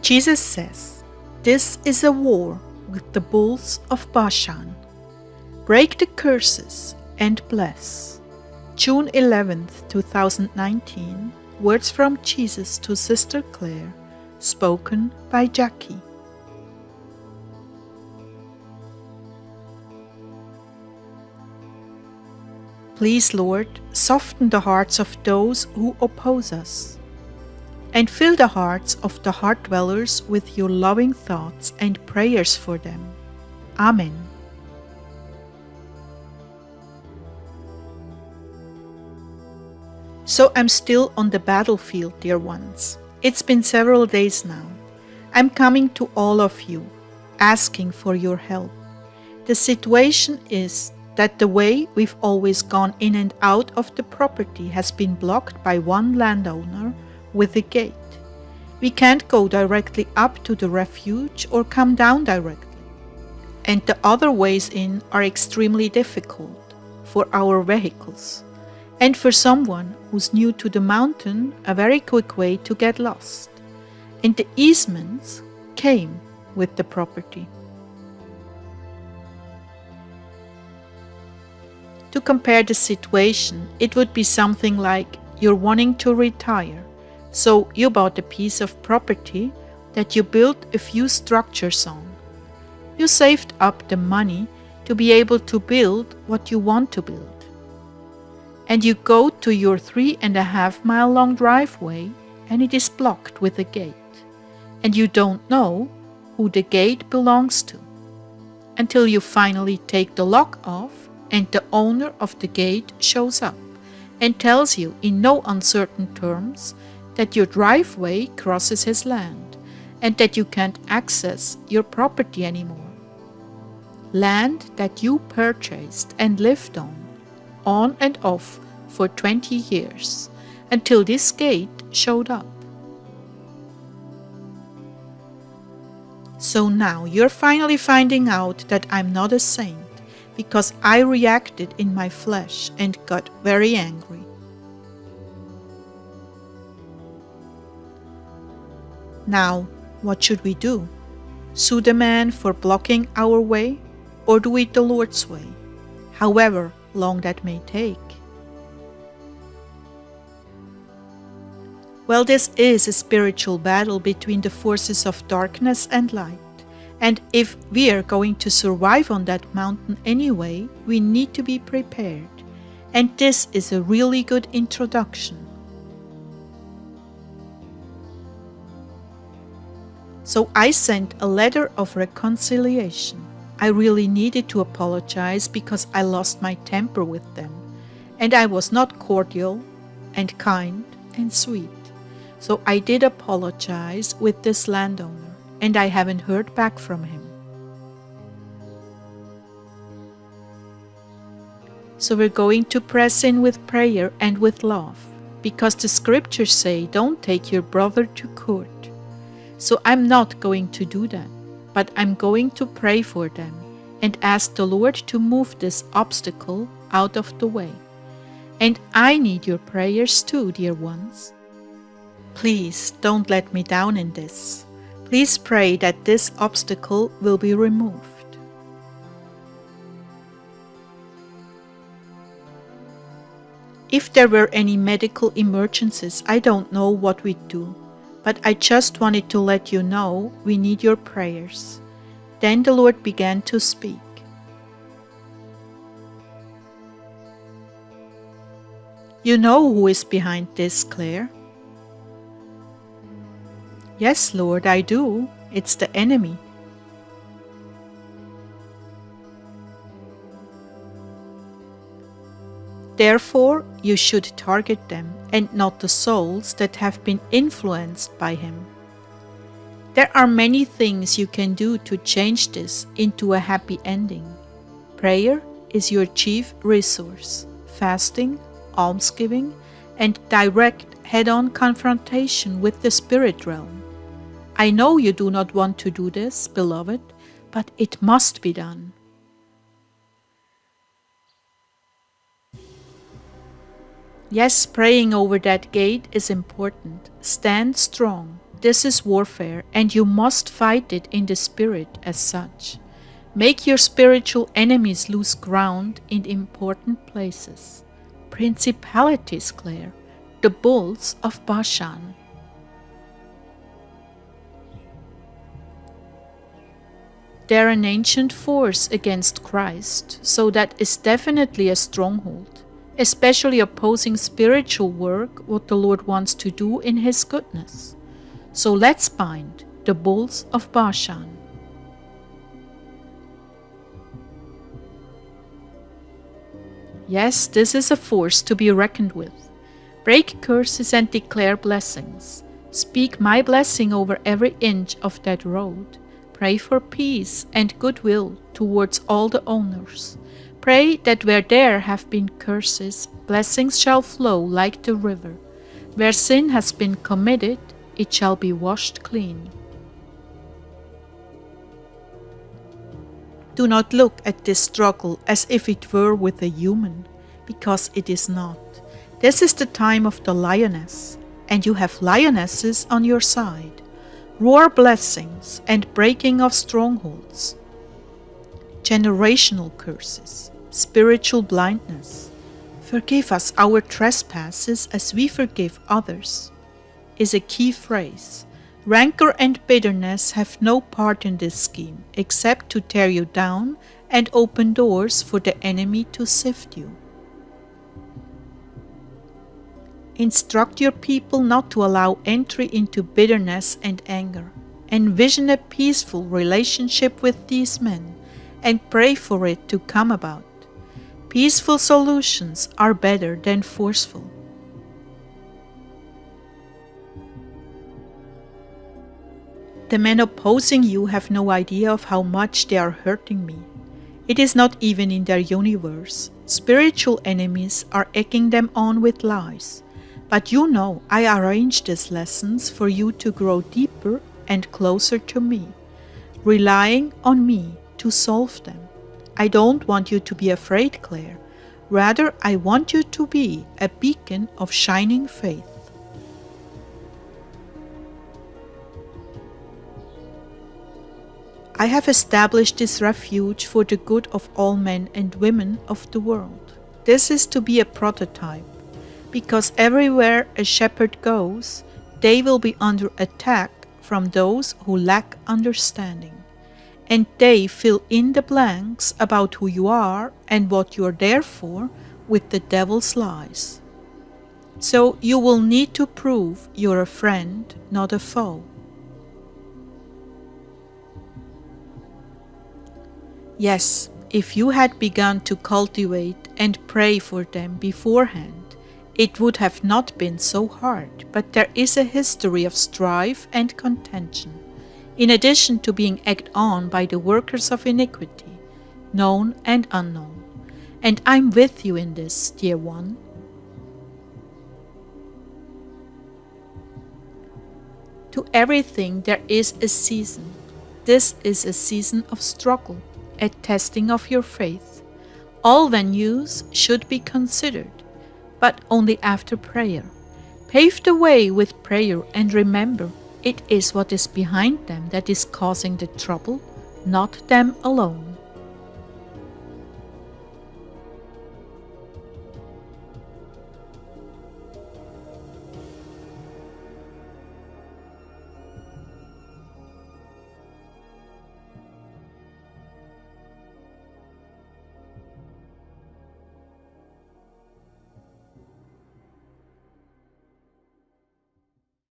Jesus says, "This is a war with the Bulls of Bashan. Break the curses and bless." June 11th, 2019, words from Jesus to Sister Clare, spoken by Jackie. Please, Lord, soften the hearts of those who oppose us, and fill the hearts of the Heartdwellers with your loving thoughts and prayers for them. Amen. So I'm still on the battlefield, dear ones. It's been several days now. I'm coming to all of you, asking for your help. The situation is that the way we've always gone in and out of the property has been blocked by one landowner with a gate. We can't go directly up to the refuge or come down directly. And the other ways in are extremely difficult for our vehicles. And for someone who's new to the mountain, a very quick way to get lost. And the easements came with the property. To compare the situation, it would be something like you're wanting to retire, so you bought a piece of property that you built a few structures on. You saved up the money to be able to build what you want to build. And you go to your 3.5-mile long driveway and it is blocked with a gate. And you don't know who the gate belongs to until you finally take the lock off and the owner of the gate shows up and tells you in no uncertain terms that your driveway crosses his land and that you can't access your property anymore. Land that you purchased and lived on and off for 20 years, until this gate showed up. So now you're finally finding out that I'm not a saint, because I reacted in my flesh and got very angry. Now, what should we do? Sue the man for blocking our way, or do it the Lord's way, however long that may take? Well, this is a spiritual battle between the forces of darkness and light. And if we are going to survive on that mountain anyway, we need to be prepared. And this is a really good introduction. So I sent a letter of reconciliation. I really needed to apologize because I lost my temper with them. And I was not cordial and kind and sweet. So I did apologize with this landowner, and I haven't heard back from him. So we're going to press in with prayer and with love, because the scriptures say don't take your brother to court. So I'm not going to do that, but I'm going to pray for them and ask the Lord to move this obstacle out of the way. And I need your prayers too, dear ones. Please don't let me down in this. Please pray that this obstacle will be removed. If there were any medical emergencies, I don't know what we'd do, but I just wanted to let you know we need your prayers. Then the Lord began to speak. You know who is behind this, Clare? Yes, Lord, I do. It's the enemy. Therefore, you should target them and not the souls that have been influenced by him. There are many things you can do to change this into a happy ending. Prayer is your chief resource. Fasting, almsgiving, and direct head-on confrontation with the spirit realm. I know you do not want to do this, beloved, but it must be done. Yes, praying over that gate is important. Stand strong. This is warfare, and you must fight it in the spirit as such. Make your spiritual enemies lose ground in important places. Principalities, Clare, the Bulls of Bashan. They're an ancient force against Christ, so that is definitely a stronghold, especially opposing spiritual work, what the Lord wants to do in His goodness. So let's bind the Bulls of Bashan. Yes, this is a force to be reckoned with. Break curses and declare blessings. Speak my blessing over every inch of that road. Pray for peace and goodwill towards all the owners. Pray that where there have been curses, blessings shall flow like the river. Where sin has been committed, it shall be washed clean. Do not look at this struggle as if it were with a human, because it is not. This is the time of the lioness, and you have lionesses on your side. Roar blessings and breaking of strongholds. Generational curses, spiritual blindness. Forgive us our trespasses as we forgive others, is a key phrase. Rancor and bitterness have no part in this scheme except to tear you down and open doors for the enemy to sift you. Instruct your people not to allow entry into bitterness and anger. Envision a peaceful relationship with these men and pray for it to come about. Peaceful solutions are better than forceful. The men opposing you have no idea of how much they are hurting me. It is not even in their universe. Spiritual enemies are egging them on with lies. But you know I arranged these lessons for you to grow deeper and closer to me, relying on me to solve them. I don't want you to be afraid, Clare. Rather, I want you to be a beacon of shining faith. I have established this refuge for the good of all men and women of the world. This is to be a prototype, because everywhere a shepherd goes, they will be under attack from those who lack understanding, and they fill in the blanks about who you are and what you are there for with the devil's lies. So you will need to prove you're a friend, not a foe. Yes, if you had begun to cultivate and pray for them beforehand, it would have not been so hard, but there is a history of strife and contention, in addition to being egged on by the workers of iniquity, known and unknown. And I'm with you in this, dear one. To everything there is a season. This is a season of struggle, a testing of your faith. All venues should be considered, but only after prayer. Pave the way with prayer, and remember, it is what is behind them that is causing the trouble, not them alone.